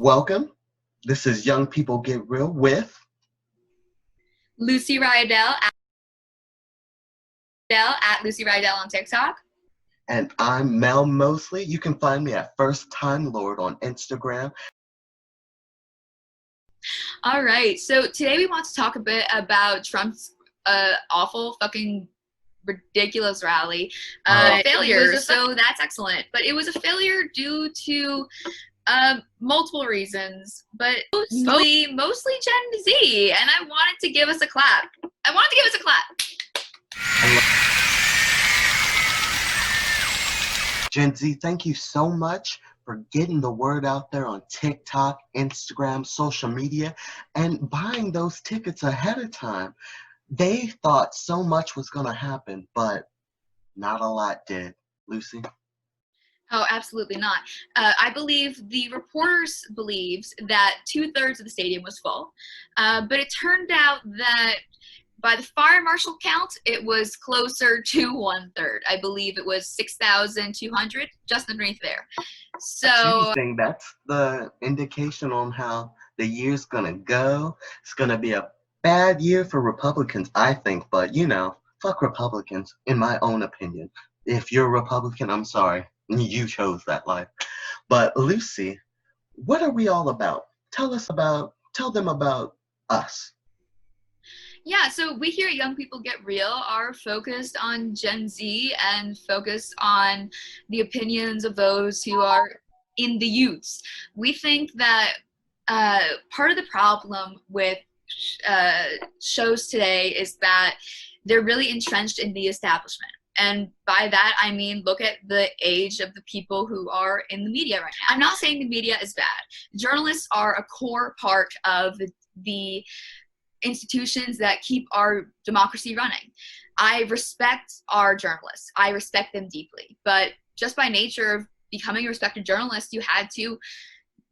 Welcome. This is Young People Get Real with Lucy Rydell at Lucy Rydell on TikTok. and I'm Mel Mosley. You can find me at First Time Lord on Instagram. All right, so today we want to talk a bit about Trump's awful fucking ridiculous rally failure. So that's excellent, but it was a failure due to multiple reasons, but mostly Gen Z, and I wanted to give us a clap. Gen Z, thank you so much for getting the word out there on TikTok, Instagram, social media, and buying those tickets ahead of time. They thought so much was going to happen, but not a lot did. Lucy? Oh, absolutely not. I believe the reporters believes that 2/3 of the stadium was full, but it turned out that by the fire marshal count, it was closer to 1/3. I believe it was 6,200, just underneath there. So, anything, that's the indication on how the year's gonna go. It's gonna be a bad year for Republicans, I think, but fuck Republicans, in my own opinion. If you're a Republican, I'm sorry, you chose that life. But Lucy, what are we all about? Tell them about us. yeah, so we here at Young People Get Real are focused on Gen Z and focused on the opinions of those who are in the youths. We think that part of the problem with shows today is that they're really entrenched in the establishment. And by that, I mean, look at the age of the people who are in the media right now. I'm not saying the media is bad. Journalists are a core part of the institutions that keep our democracy running. I respect our journalists. I respect them deeply. But just by nature of becoming a respected journalist, you had to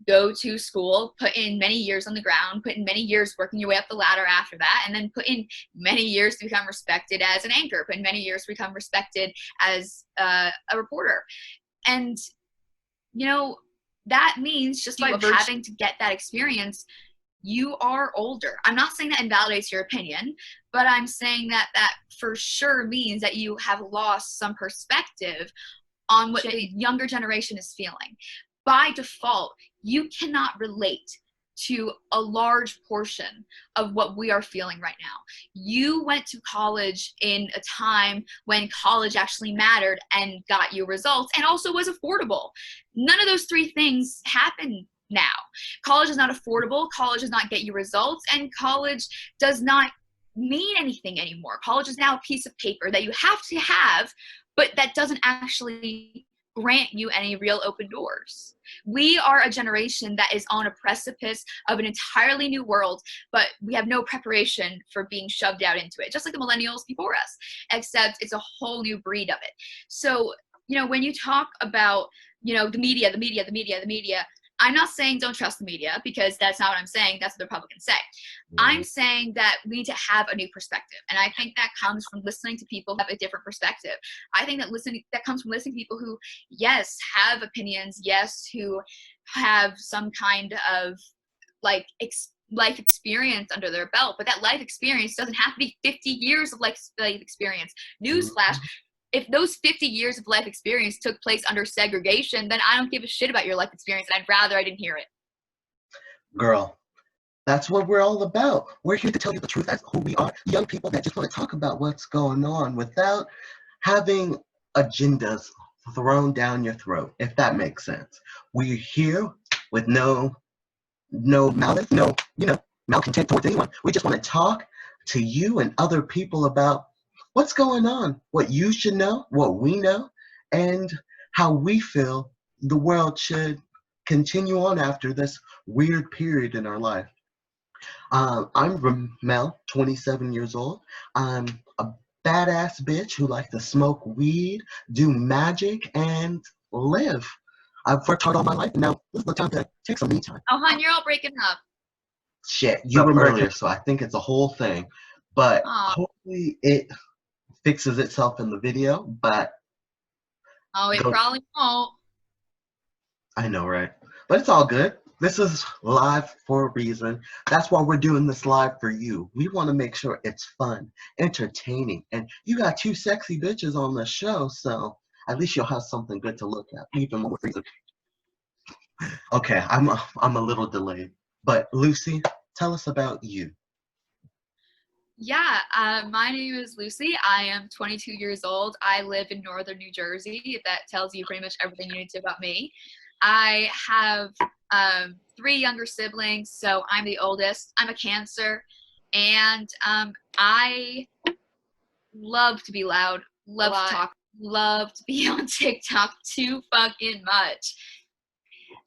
go to school, put in many years on the ground, put in many years working your way up the ladder after that, and then put in many years to become respected as an anchor, put in many years to become respected as a reporter. And, that means just by having to get that experience, you are older. I'm not saying that invalidates your opinion, but I'm saying that for sure means that you have lost some perspective on what the younger generation is feeling. By default, you cannot relate to a large portion of what we are feeling right now. You went to college in a time when college actually mattered and got you results and also was affordable. None of those three things happen now. College is not affordable, college does not get you results, and college does not mean anything anymore. College is now a piece of paper that you have to have, but that doesn't actually grant you any real open doors. We are a generation that is on a precipice of an entirely new world, but we have no preparation for being shoved out into it, just like the millennials before us, except it's a whole new breed of it. So, when you talk about, the media, I'm not saying don't trust the media, because that's not what I'm saying. That's what the Republicans say. I'm saying that we need to have a new perspective. And I think that comes from listening to people who have a different perspective. I think that comes from listening to people who, yes, have opinions, yes, who have some kind of life experience under their belt. But that life experience doesn't have to be 50 years of life experience. Newsflash. If those 50 years of life experience took place under segregation, then I don't give a shit about your life experience, and I'd rather I didn't hear it. Girl, that's what we're all about. We're here to tell you the truth as who we are. Young people that just want to talk about what's going on without having agendas thrown down your throat, if that makes sense. We're here with no malice, no malcontent towards anyone. We just want to talk to you and other people about what's going on, what you should know, what we know, and how we feel the world should continue on after this weird period in our life. I'm Ramel, 27 years old. I'm a badass bitch who likes to smoke weed, do magic, and live. I've worked hard all my life, and now this is the time to take some me time. Oh, hon, you're all breaking up. Shit, you were earlier, so I think it's a whole thing. But hopefully it fixes itself in the video, but it probably won't. I know, right? But it's all good. This is live for a reason. That's why we're doing this live for you. We want to make sure it's fun, entertaining, and you got two sexy bitches on the show, so at least you'll have something good to look at, even more reason. Okay, I'm a little delayed, but Lucy, tell us about you. Yeah, my name is Lucy. I am 22 years old. I live in northern New Jersey. If that tells you pretty much everything you need to about me. I have 3 younger siblings, so I'm the oldest. I'm a Cancer, and I love to be loud, love to talk, love to be on TikTok too fucking much.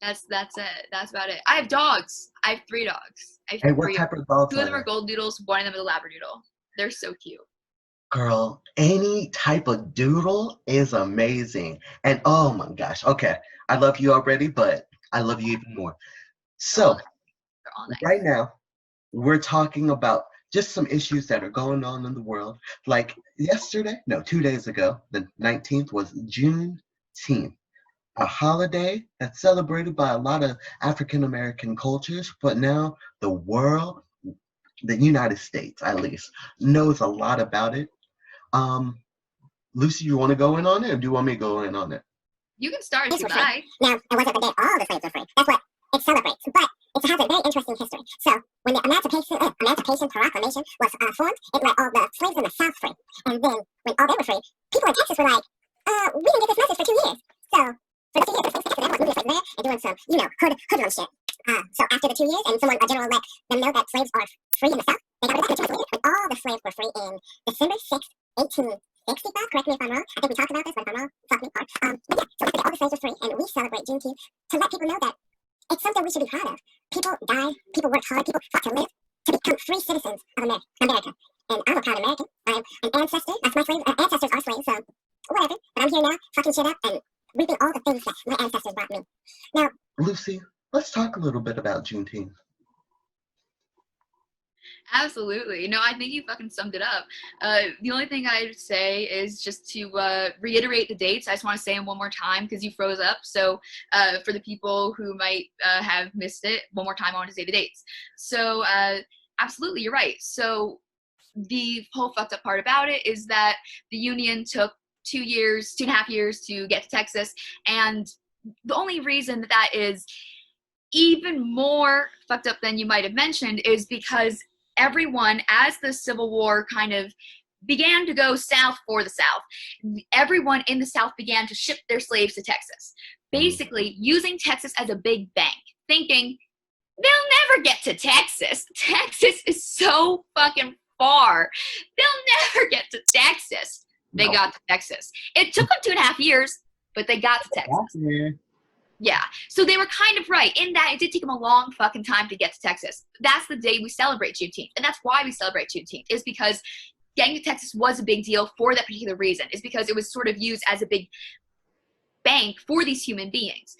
That's it. That's about it. I have dogs. I have 3 dogs. I have Hey, 3. what type of dogs 2 are of them they? are gold doodles. 1 of them is a labradoodle. They're so cute. Girl, any type of doodle is amazing. And oh my gosh, okay, I love you already, but I love you even more. So, They're all nice. right now, we're talking about just some issues that are going on in the world. Like yesterday, no, 2 days ago, the 19th was Juneteenth, a holiday that's celebrated by a lot of African American cultures, but now the world, the United States at least, knows a lot about it. Lucy, you want to go in on it, or do you want me to go in on it? You can start if you like. Now, it wasn't the day all the slaves were free. That's what it celebrates. But it has a very interesting history. So, when the Emancipation Proclamation was formed, it let all the slaves in the South free. And then, when all they were free, people in Texas were like, we didn't get this message for 2 years. So, for the 2 years, they were moving slaves there and doing some, hoodlum shit. So, after the 2 years, and a general let them know that slaves are free in the South, they got rid of that 2 years later. And all the slaves were free in December 6th, 1865. Correct me if I'm wrong. I think we talked about this, but if I'm wrong, stop me. But yeah, so after all the slaves were free, and we celebrate Juneteenth to let people know that it's something we should be proud of. People died, people worked hard, people fought to live to become free citizens of America. And I'm a proud American. I'm an ancestor. That's my slave. Ancestors are slaves, so whatever. But I'm here now, fucking shit up and reaping all the things that my ancestors brought me. Now, Lucy, let's talk a little bit about Juneteenth. Absolutely. No, I think you fucking summed it up. The only thing I'd say is just to reiterate the dates. I just want to say them one more time because you froze up. So for the people who might have missed it, one more time I want to say the dates. So absolutely, you're right. So the whole fucked up part about it is that the Union took 2.5 years to get to Texas. And the only reason that is even more fucked up than you might have mentioned is because everyone, as the Civil War kind of began to go south for the South, everyone in the South began to ship their slaves to Texas, basically using Texas as a big bank, thinking they'll never get to Texas. Texas is so fucking far. They'll never get to Texas. They got to Texas. It took them 2.5 years, but they got to Texas. Yeah, so they were kind of right in that it did take them a long fucking time to get to Texas. That's the day we celebrate Juneteenth, and that's why we celebrate Juneteenth, is because getting to Texas was a big deal for that particular reason, is because it was sort of used as a big bank for these human beings.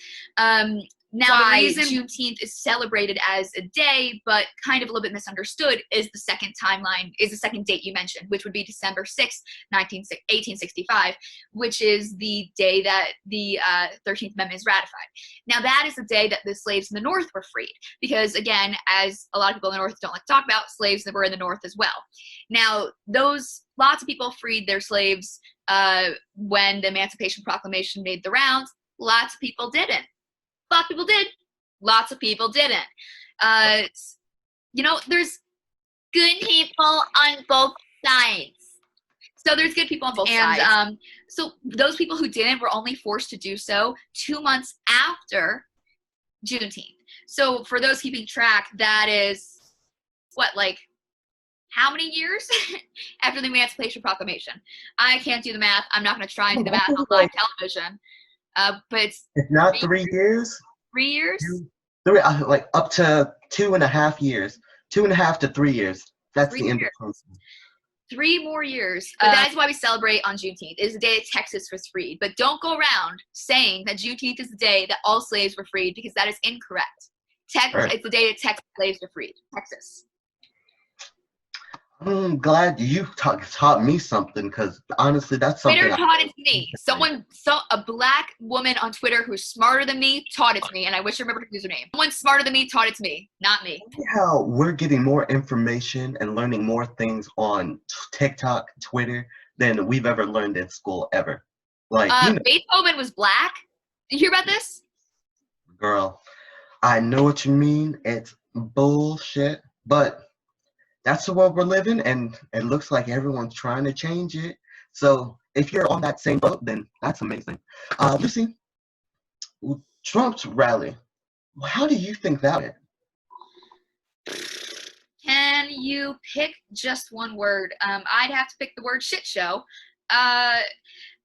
Now, the reason Juneteenth is celebrated as a day, but kind of a little bit misunderstood, is the second timeline, is the second date you mentioned, which would be December 6th, 1865, which is the day that the 13th Amendment is ratified. Now, that is the day that the slaves in the North were freed, because, again, as a lot of people in the North don't like to talk about, slaves that were in the North as well. Now, lots of people freed their slaves when the Emancipation Proclamation made the rounds. Lots of people didn't. A lot of people did. Lots of people didn't. There's good people on both sides. So there's good people on both sides. So those people who didn't were only forced to do so 2 months after Juneteenth. So for those keeping track, that is, how many years after the Emancipation Proclamation? I can't do the math. I'm not going to try and do the math on live television. But it's not 3 years. 3 years? Three, up to 2.5 years. 2.5 to 3 years. That's the end of 3 more years. But that is why we celebrate on Juneteenth. It is the day that Texas was freed. But don't go around saying that Juneteenth is the day that all slaves were freed, because that is incorrect. It's the day that Texas slaves were freed. Texas. I'm glad you taught me something, because honestly, that's Twitter something taught it to me. A black woman on Twitter who's smarter than me taught it to me, and I wish I remembered her username. Someone smarter than me taught it to me, not me. How we're getting more information and learning more things on TikTok, Twitter than we've ever learned in school ever. Like, Beethoven was black. Did you hear about this? girl, I know what you mean. It's bullshit, but that's the world we're living, and it looks like everyone's trying to change it. So if you're on that same boat, then that's amazing. Lucy, Trump's rally, how do you think that went? Can you pick just one word? I'd have to pick the word shit show.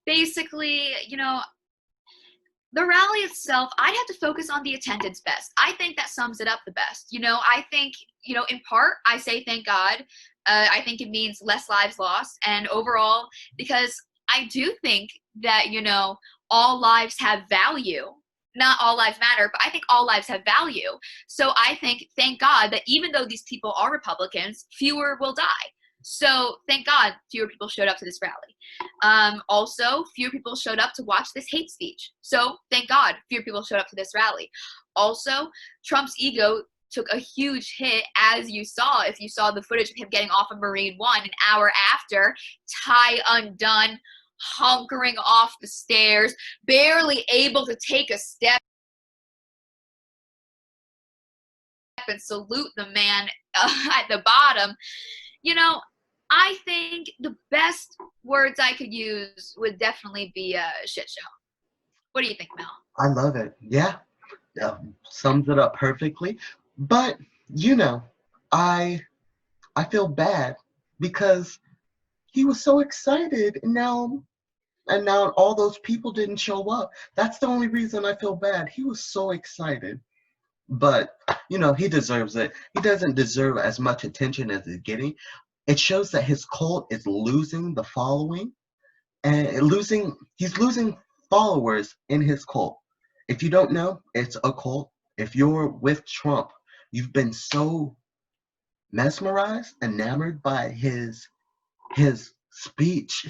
Basically, the rally itself, I'd have to focus on the attendance best. I think that sums it up the best. I think, in part, I say thank God. I think it means less lives lost. And overall, because I do think that, all lives have value. Not all lives matter, but I think all lives have value. So I think, thank God, that even though these people are Republicans, fewer will die. So thank God fewer people showed up to this rally. Also, fewer people showed up to watch this hate speech. So thank God fewer people showed up to this rally. Also, Trump's ego took a huge hit, as you saw, if you saw the footage of him getting off of Marine One an hour after, tie undone, hunkering off the stairs, barely able to take a step and salute the man at the bottom. I think the best words I could use would definitely be a shit show. What do you think, Mel? I love it. Yeah, sums it up perfectly. But I feel bad because he was so excited, and now all those people didn't show up. That's the only reason I feel bad. He was so excited. But he deserves it. He doesn't deserve as much attention as he's getting. It shows that his cult is losing the following, and he's losing followers in his cult. If you don't know, it's a cult. If you're with Trump, you've been so mesmerized, enamored by his speech,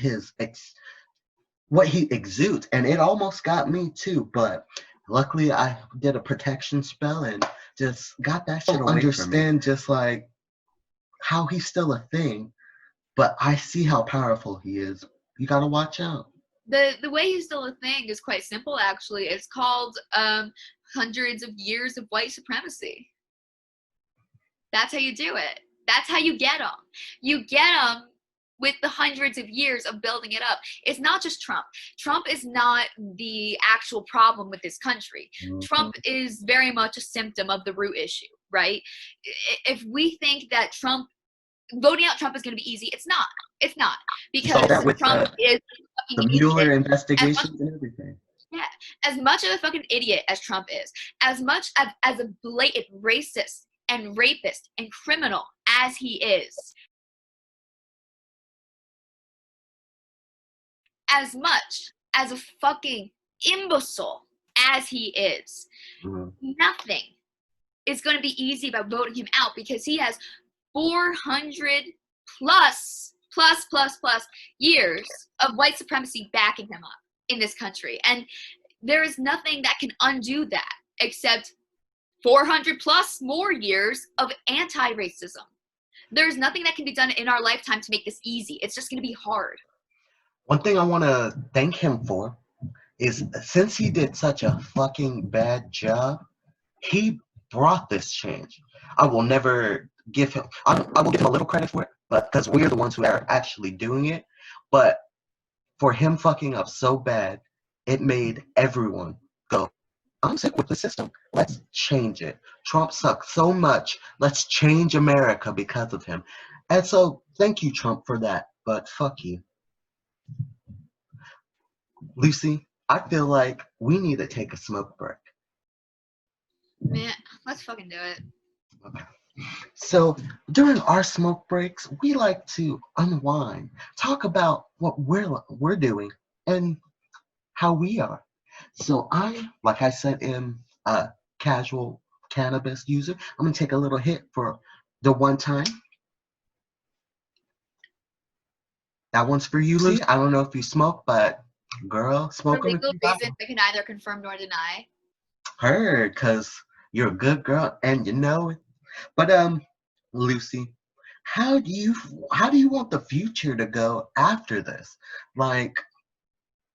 what he exudes, and it almost got me too. But luckily, I did a protection spell and just got that shit away from me. Understand just like how he's still a thing, but I see how powerful he is. You gotta watch out. The way he's still a thing is quite simple, actually. It's called hundreds of years of white supremacy. That's how you do it. That's how you get them. You get them with the hundreds of years of building it up. It's not just Trump. Trump is not the actual problem with this country. Mm-hmm. Trump is very much a symptom of the root issue, right? If we think that voting out Trump is going to be easy, it's not. It's not, because Trump is the Mueller investigations and everything. Yeah, as much of a fucking idiot as Trump is, as much as a blatant racist and rapist and criminal as he is, as much as a fucking imbecile as he is, nothing is going to be easy about voting him out, because he has 400 plus years of white supremacy backing him up in this country. And there is nothing that can undo that except 400 plus more years of anti-racism. There's nothing that can be done in our lifetime to make this easy. It's just going to be hard. One thing I want to thank him for is, since he did such a fucking bad job, he brought this change. I will never give him, I will give him a little credit for it, but because we're the ones who are actually doing it. But for him fucking up so bad, it made everyone go, I'm sick with the system. Let's change it. Trump sucks so much. Let's change America because of him. And so thank you, Trump, for that. But fuck you. Lucy, I feel like we need to take a smoke break. Man, let's fucking do it. Okay. So during our smoke breaks, we like to unwind, talk about what we're doing and how we are. So I, like I said, am a casual cannabis user. I'm gonna take a little hit for the one time. That one's for you, Lucy. I don't know if you smoke, but girl, For smoke them if legal you got reasons, I can neither confirm nor deny. heard, cause you're a good girl and you know it. But Lucy, how do you want the future to go after this? Like,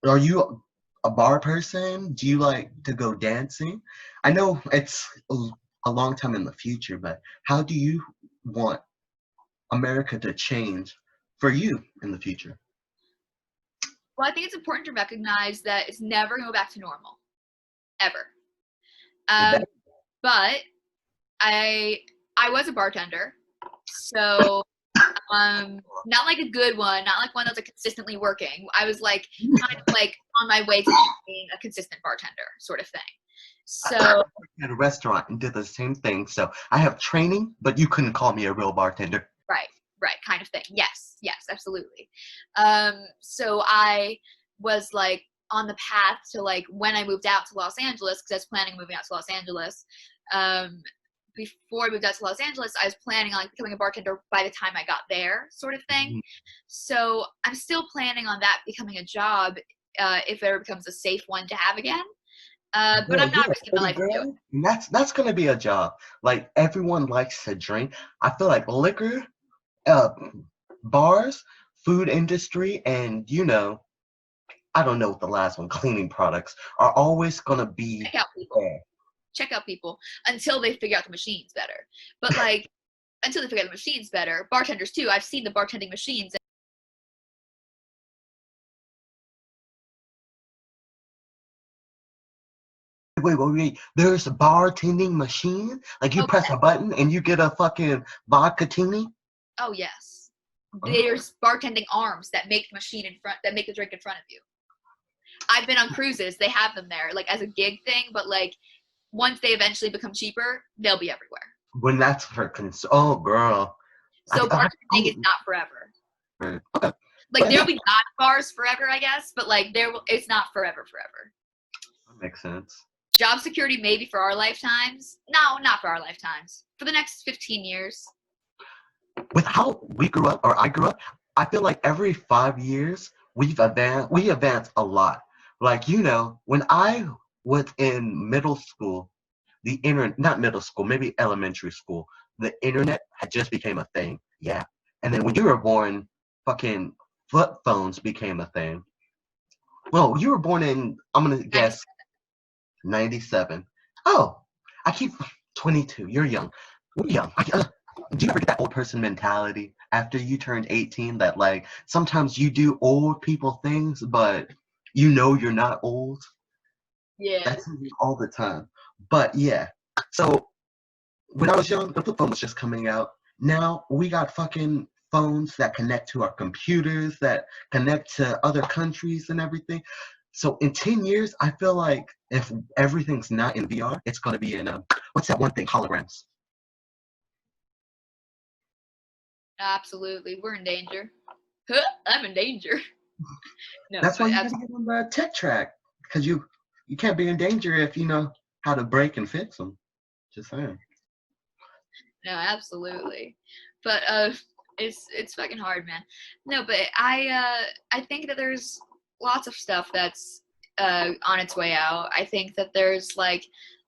are you a bar person? Do you like to go dancing? I know it's a long time in the future, but how do you want America to change for you in the future? Well, I think it's important to recognize that it's never going to go back to normal, ever. But I was a bartender, so not like a good one, not like one that's like consistently working. I was like kind of like on my way to being a consistent bartender sort of thing. So at a restaurant and did the same thing. So I have training, but you couldn't call me a real bartender. right, kind of thing. Yes, absolutely. So I was like on the path to like when I moved out to Los Angeles, because I was planning on moving out to Los Angeles. Before I moved out to Los Angeles, I was planning on like becoming a bartender by the time I got there, sort of thing. Mhm. So I'm still planning on that becoming a job if it ever becomes a safe one to have again. But Girl, I'm not you're a risking my pretty life to do it. girl. And that's gonna be a job. Like everyone likes to drink. I feel like liquor, uh, bars, food industry, and I don't know what the last one, cleaning products, are always gonna be Check out people. there. Check out people until they figure out the machines better. But like until they figure out the machines better, bartenders too. I've seen the bartending machines. Wait. There's a bartending machine? Like you Oh, press a button and you get a fucking vodka-tini? oh yes. Oh, There's bartending arms that make the machine in front, that make the drink in front of you. I've been on cruises. They have them there, like as a gig thing. But like once they eventually become cheaper, they'll be everywhere. when that's for oh girl. So bartending is not forever. Okay. Like there'll be not bars forever, I guess, but like it's not forever. That makes sense. Job security maybe for our lifetimes. No, not for our lifetimes. For the next 15 years. With how we grew up, or I grew up, I feel like every 5 years we advanced a lot. Like, when I was in middle school, not middle school, maybe elementary school, the internet had just became a thing. Yeah. And then when you were born, fucking flip phones became a thing. Well, you were born in, I'm gonna guess, 97. Oh, I keep 22. You're young. We're young. Do you ever get that old person mentality after you turned 18 that like sometimes you do old people things, but you're not old? Yeah. That's me all the time. But yeah. So when I was young, the flip phone was just coming out. Now we got fucking phones that connect to our computers, that connect to other countries and everything. So in 10 years, I feel like if everything's not in VR, it's going to be in, what's that one thing? Holograms. Absolutely. We're in danger. Huh, I'm in danger. No, That's why but you gotta get on the tech track, because you can't be in danger if you know how to break and fix them. Just saying. no, absolutely. But it's fucking hard, man. No, but I think that there's lots of stuff that's on its way out. I think that there's like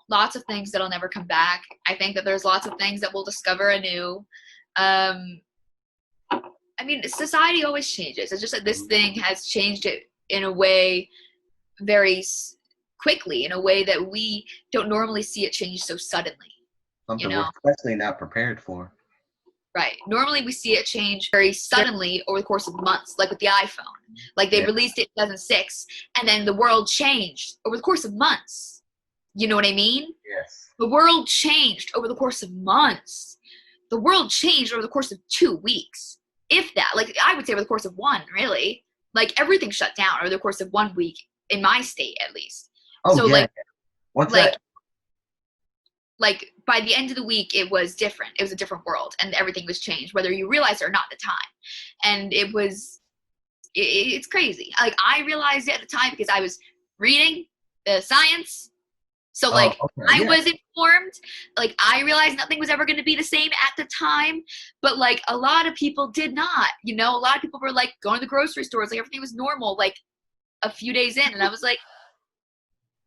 lots of things that'll never come back. I think that there's lots of things that we'll discover anew. I mean, society always changes. It's just that this thing has changed it in a way very quickly, in a way that we don't normally see it change so suddenly. Something we're especially not prepared for. Right. Normally we see it change very suddenly over the course of months, like with the iPhone. Like they released it in 2006, and then the world changed over the course of months. You know what I mean? Yes. The world changed over the course of months. The world changed over the course of 2 weeks. If that, like I would say over the course of one, really. Like everything shut down over the course of 1 week, in my state at least. Oh, so yeah. like What's like that? like by the end of the week it was different. It was a different world and everything was changed, whether you realized it or not at the time. And it's crazy. Like I realized it at the time because I was reading the science So like okay, I was informed, like I realized nothing was ever going to be the same at the time, but like a lot of people did not, you know, a lot of people were like going to the grocery stores, like everything was normal, like a few days in, and I was like,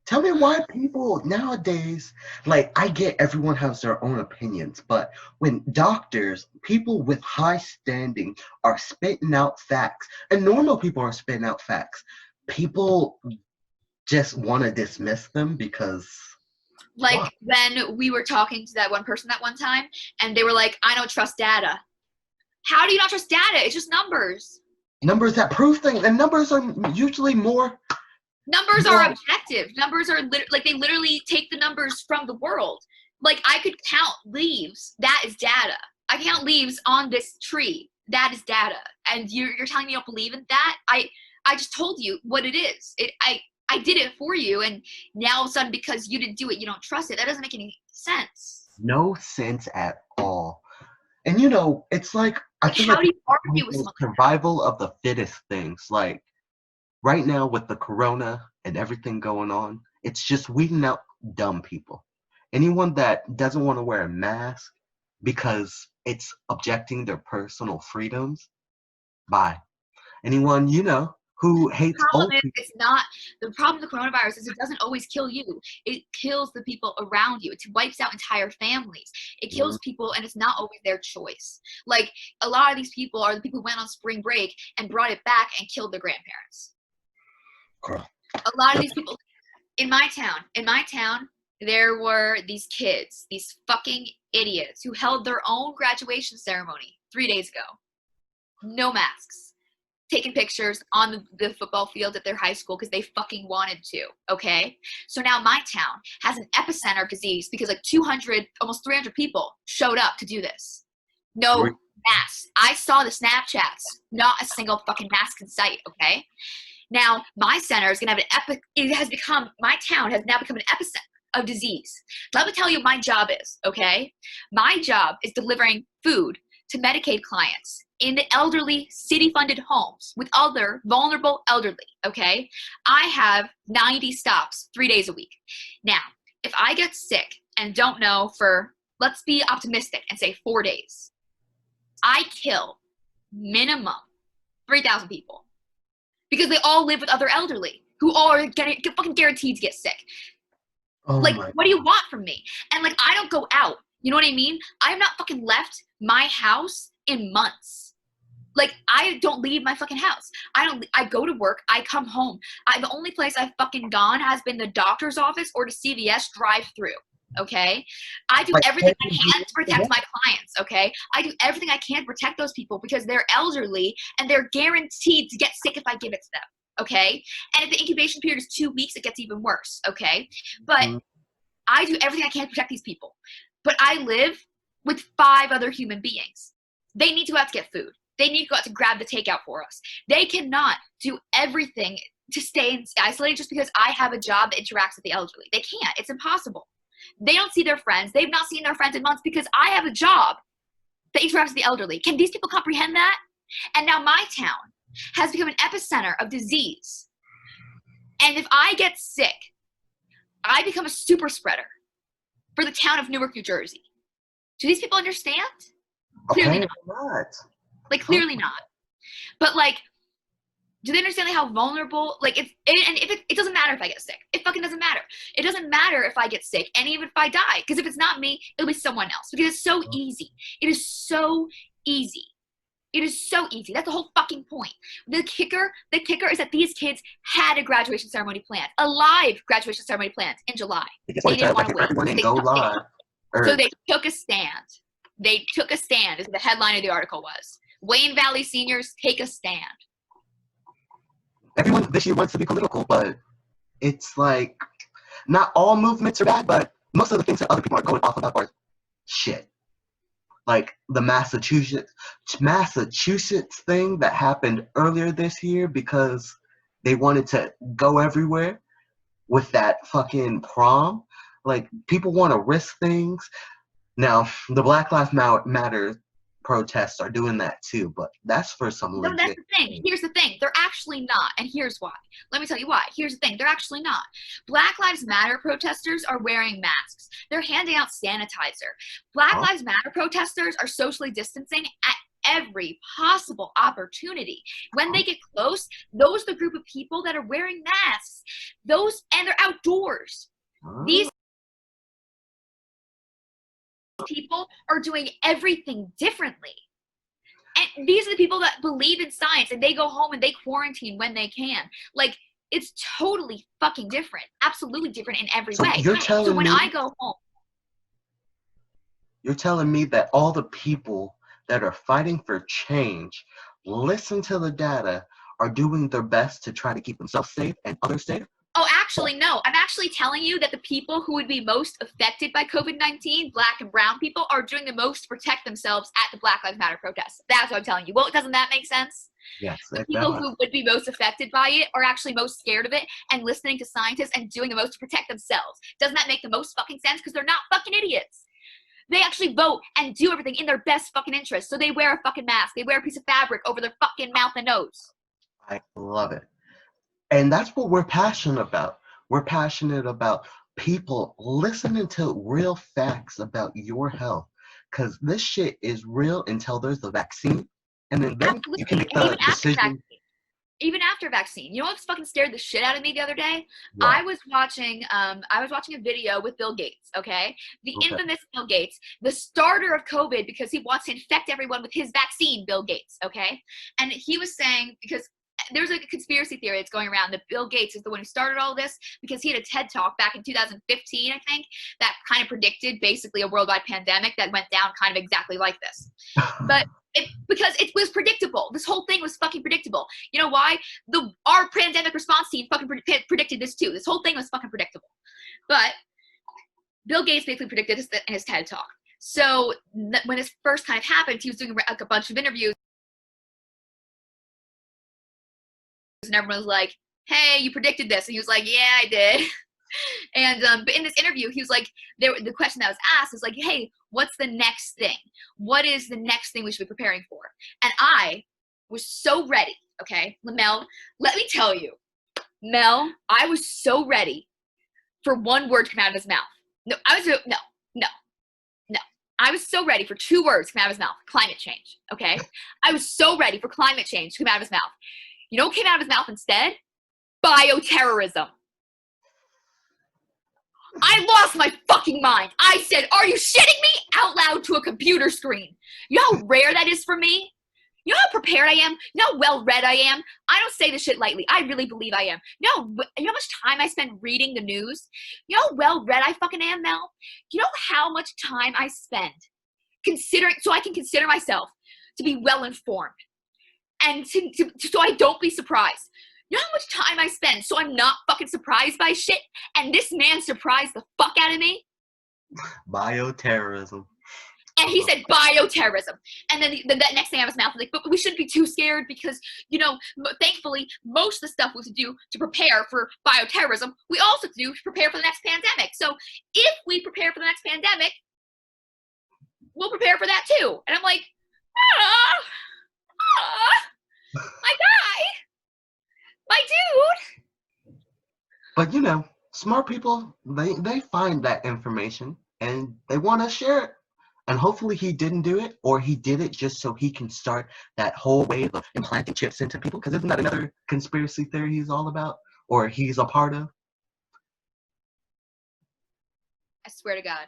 tell me why people nowadays, like, I get everyone has their own opinions, but when doctors, people with high standing are spitting out facts, and normal people are spitting out facts, people just want to dismiss them because like why? when we were talking to that one person that one time, and they were like, I don't trust data. How do you not trust data? It's just numbers. Numbers that prove things, and numbers are usually more. Numbers are objective. Numbers are like they literally take the numbers from the world. Like I could count leaves. That is data. I can count leaves on this tree. That is data. And you're telling me you don't believe in that? I just told you what it is. I did it for you, and now all of a sudden because you didn't do it, you don't trust it. That doesn't make any sense. No sense at all. And you know, it's like I Like, feel how like do you argue with it's someone like that? survival of the fittest things. Like right now with the corona and everything going on, it's just weeding out dumb people. Anyone that doesn't want to wear a mask because it's objecting their personal freedoms, bye. Anyone, you know, who hates old Problem is, people. it's not the problem with the coronavirus is it doesn't always kill you. It kills the people around you. It wipes out entire families. It kills people, and it's not always their choice. Like a lot of these people are the people who went on spring break and brought it back and killed their grandparents. Girl. A lot of these people in my town, there were these kids, these fucking idiots who held their own graduation ceremony 3 days ago. No masks. Taking pictures on the football field at their high school because they fucking wanted to, okay? So now my town has an epicenter of disease because like 200, almost 300 people showed up to do this. No masks. I saw the Snapchats. Not a single fucking mask in sight, okay? Now, my center is going to have my town has now become an epicenter of disease. Let me tell you what my job is, okay? My job is delivering food to Medicaid clients in the elderly city-funded homes with other vulnerable elderly, okay? I have 90 stops 3 days a week. Now, if I get sick and don't know for, let's be optimistic and say 4 days, I kill minimum 3,000 people because they all live with other elderly who are fucking guaranteed to get sick. Oh like, my. what do you want from me? And like, I don't go out. You know what I mean? I have not fucking left my house in months. Like, I don't leave my fucking house. I go to work. I come home. The only place I've fucking gone has been the doctor's office or to CVS drive-through. Okay? I do everything I can to protect my clients. Okay? I do everything I can to protect those people because they're elderly and they're guaranteed to get sick if I give it to them. Okay? And if the incubation period is 2 weeks, it gets even worse. Okay? But I do everything I can to protect these people. But I live with 5 other human beings. They need to go out to get food. They need to go out to grab the takeout for us. They cannot do everything to stay isolated just because I have a job that interacts with the elderly. They can't. It's impossible. They don't see their friends. They've not seen their friends in months because I have a job that interacts with the elderly. Can these people comprehend that? And now my town has become an epicenter of disease. And if I get sick, I become a super spreader for the town of Newark, New Jersey. Do these people understand? Clearly not. Like, clearly not. But, like, do they understand like, how vulnerable, like, it doesn't matter if I get sick. It fucking doesn't matter. It doesn't matter if I get sick, and even if I die. Because if it's not me, it'll be someone else. Because it's so easy. It is so easy. It is so easy. That's the whole fucking point. The kicker is that these kids had a graduation ceremony planned. A live graduation ceremony planned in July. They didn't want to wait. So they took a stand. They took a stand, is what the headline of the article was. Wayne Valley seniors take a stand. Everyone this year wants to be political, but it's like, not all movements are bad, but most of the things that other people are going off about are shit. Like the Massachusetts thing that happened earlier this year because they wanted to go everywhere with that fucking prom. Like, people want to risk things. Now, the Black Lives Matter protests are doing that too, but that's for some No, legit that's the thing. Here's the thing. They're actually not. And here's why. Let me tell you why. Here's the thing. They're actually not. Black Lives Matter protesters are wearing masks. They're handing out sanitizer. Black Lives Matter protesters are socially distancing at every possible opportunity. When they get close, those are the group of people that are wearing masks. And they're outdoors. These people are doing everything differently. And these are the people that believe in science, and they go home and they quarantine when they can. Like, it's totally fucking different. Absolutely different in every way. So when I go home. You're telling me that all the people that are fighting for change, listen to the data, are doing their best to try to keep themselves safe and others safe? Oh, actually, no. I'm actually telling you that the people who would be most affected by COVID-19, black and brown people, are doing the most to protect themselves at the Black Lives Matter protests. That's what I'm telling you. Well, doesn't that make sense? Yes. The people who would be most affected by it are actually most scared of it and listening to scientists and doing the most to protect themselves. Doesn't that make the most fucking sense? Because they're not fucking idiots. They actually vote and do everything in their best fucking interest. So they wear a fucking mask. They wear a piece of fabric over their fucking mouth and nose. I love it. And that's what we're passionate about. We're passionate about people listening to real facts about your health. Because this shit is real until there's a vaccine. And then you can make the decision. Even after vaccine. You know what's fucking scared the shit out of me the other day? What? I was watching a video with Bill Gates, okay? The infamous Bill Gates, the starter of COVID, because he wants to infect everyone with his vaccine, Bill Gates, okay? And he was saying, because there's a conspiracy theory that's going around that Bill Gates is the one who started all this, because he had a TED Talk back in 2015, I think, that kind of predicted basically a worldwide pandemic that went down kind of exactly like this. But because it was predictable. This whole thing was fucking predictable. You know why? Our pandemic response team fucking predicted this too. This whole thing was fucking predictable. But Bill Gates basically predicted this in his TED Talk. So when this first kind of happened, he was doing like a bunch of interviews. And everyone was like, hey, you predicted this. And he was like, yeah, I did. And but in this interview, he was like, the question that was asked is like, hey, what's the next thing? What is the next thing we should be preparing for? And I was so ready, okay? Mel, let me tell you, Mel, I was so ready for one word to come out of his mouth. No. I was so ready for two words to come out of his mouth. Climate change, okay? I was so ready for climate change to come out of his mouth. You know what came out of his mouth instead? Bioterrorism. I lost my fucking mind. I said, are you shitting me? Out loud to a computer screen. You know how rare that is for me? You know how prepared I am? You know how well-read I am? I don't say this shit lightly. I really believe I am. You know how much time I spend reading the news? You know how well-read I fucking am, Mel? You know how much time I spend so I can consider myself to be well-informed and so I don't be surprised? You know how much time I spend so I'm not fucking surprised by shit? And this man surprised the fuck out of me? Bioterrorism. And he said bioterrorism. And then that next thing out of his mouth was like, but we shouldn't be too scared because, you know, thankfully, most of the stuff we have to do to prepare for bioterrorism, we also have to do to prepare for the next pandemic. So if we prepare for the next pandemic, we'll prepare for that too. And I'm like, my guy. My dude. But you know, smart people, they find that information and they want to share it. And hopefully he didn't do it, or he did it just so he can start that whole wave of implanting chips into people. Because isn't that another conspiracy theory he's all about, or he's a part of? I swear to God.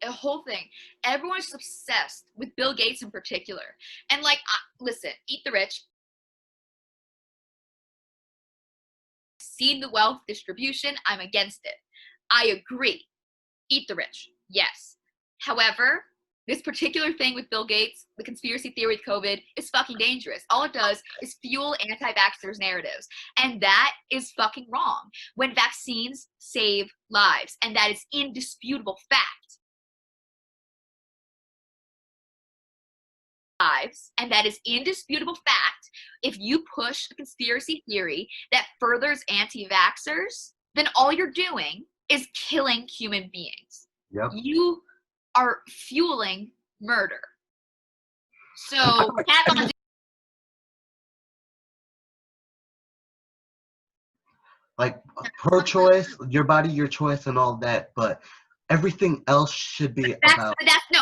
The whole thing. Everyone's obsessed with Bill Gates in particular. And like, listen, eat the rich. Seen the wealth distribution, I'm against it. I agree. Eat the rich, yes. However, this particular thing with Bill Gates, the conspiracy theory with COVID, is fucking dangerous. All it does is fuel anti-vaxxers' narratives. And that is fucking wrong. When vaccines save lives, and that is indisputable fact. And that is indisputable fact. If you push a conspiracy theory that furthers anti-vaxxers, then all you're doing is killing human beings. Yep. You are fueling murder. So cats don't like pro-choice, your body, your choice, and all that, but everything else should be about.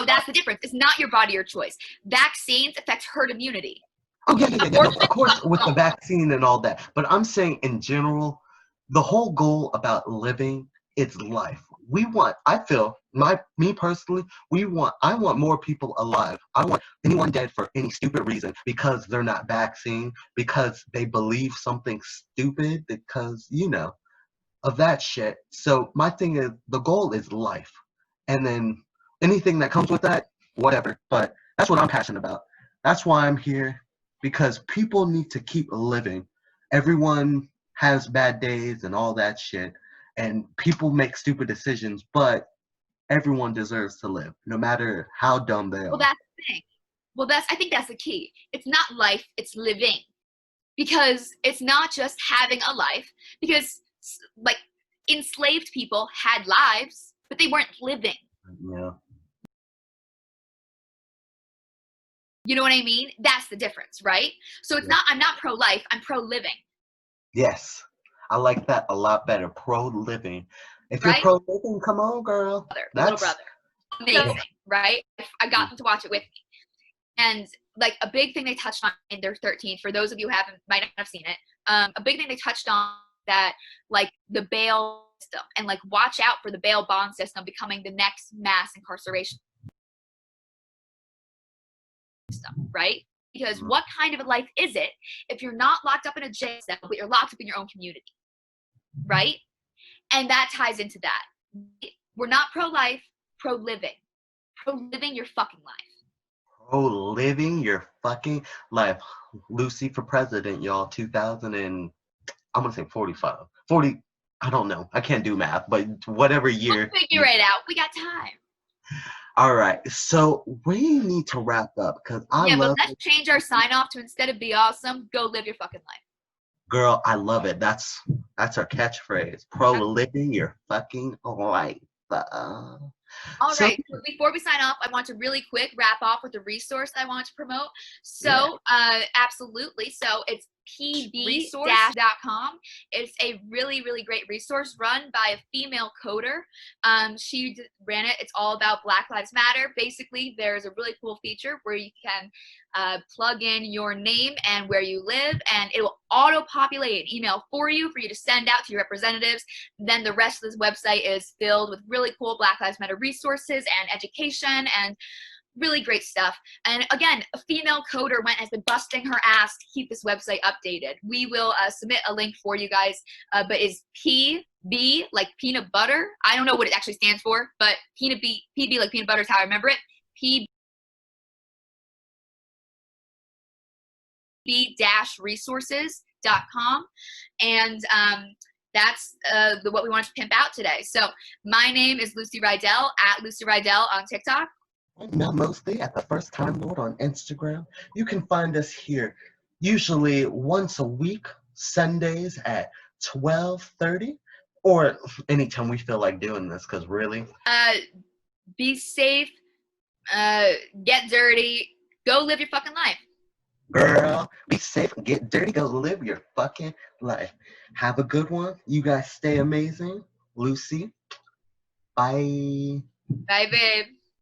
That's the difference. It's not your body or choice. Vaccines affect herd immunity. Oh yeah. No, of course, with the vaccine and all that, but I'm saying in general, the whole goal about living is life. I feel, me personally, I want more people alive. I want anyone dead for any stupid reason because they're not vaccinated, because they believe something stupid, because of that shit. So my thing is, the goal is life, and then anything that comes with that, whatever. But that's what I'm passionate about. That's why I'm here, because people need to keep living. Everyone has bad days and all that shit, and people make stupid decisions, but everyone deserves to live, no matter how dumb they are. Well, that's the thing. Well, I think that's the key. It's not life, it's living. Because it's not just having a life, because like enslaved people had lives, but they weren't living. Yeah. You know what I mean? That's the difference, right? So it's not, I'm not pro-life, I'm pro-living. Yes. I like that a lot better. Pro-living. If you're Right? pro-living, come on, girl. The little brother. Amazing, right? I got them to watch it with me. And like a big thing they touched on in their 13th, for those of you who might not have seen it, a big thing they touched on that like the bail system, and like watch out for the bail bond system becoming the next mass incarceration system, right? Because what kind of a life is it if you're not locked up in a jail cell, but you're locked up in your own community, right? And that ties into that. We're not pro-life, pro-living. Pro-living your fucking life. Living your fucking life. Lucy for president, y'all. 2000 and I'm gonna say 45, 40. I don't know. I can't do math, but whatever year. We'll figure it out. We got time. All right, so we need to wrap up because but let's change our sign off to, instead of be awesome, go live your fucking life. Girl, I love it. That's our catchphrase. Living your fucking life. All right, so before we sign off, I want to really quick wrap off with the resource I want to promote. So, absolutely. So it's pbresource.com. It's a really, really great resource run by a female coder. She ran it. It's all about Black Lives Matter. Basically, there's a really cool feature where you can plug in your name and where you live, and it will auto-populate an email for you to send out to your representatives. Then the rest of this website is filled with really cool Black Lives Matter resources and education and really great stuff. And again, a female coder has been busting her ass to keep this website updated. We will submit a link for you guys, but it's PB like peanut butter. I don't know what it actually stands for, but PB like peanut butter is how I remember it. pb-resources.com. And that's what we wanted to pimp out today. So my name is Lucy Rydell, at Lucy Rydell on TikTok. Now mostly at the First Time Lord on Instagram. You can find us here usually once a week, Sundays at 12:30, or anytime we feel like doing this, because really. Be safe, get dirty, go live your fucking life. Girl, be safe, get dirty, go live your fucking life. Have a good one. You guys stay amazing. Lucy, bye. Bye, babe.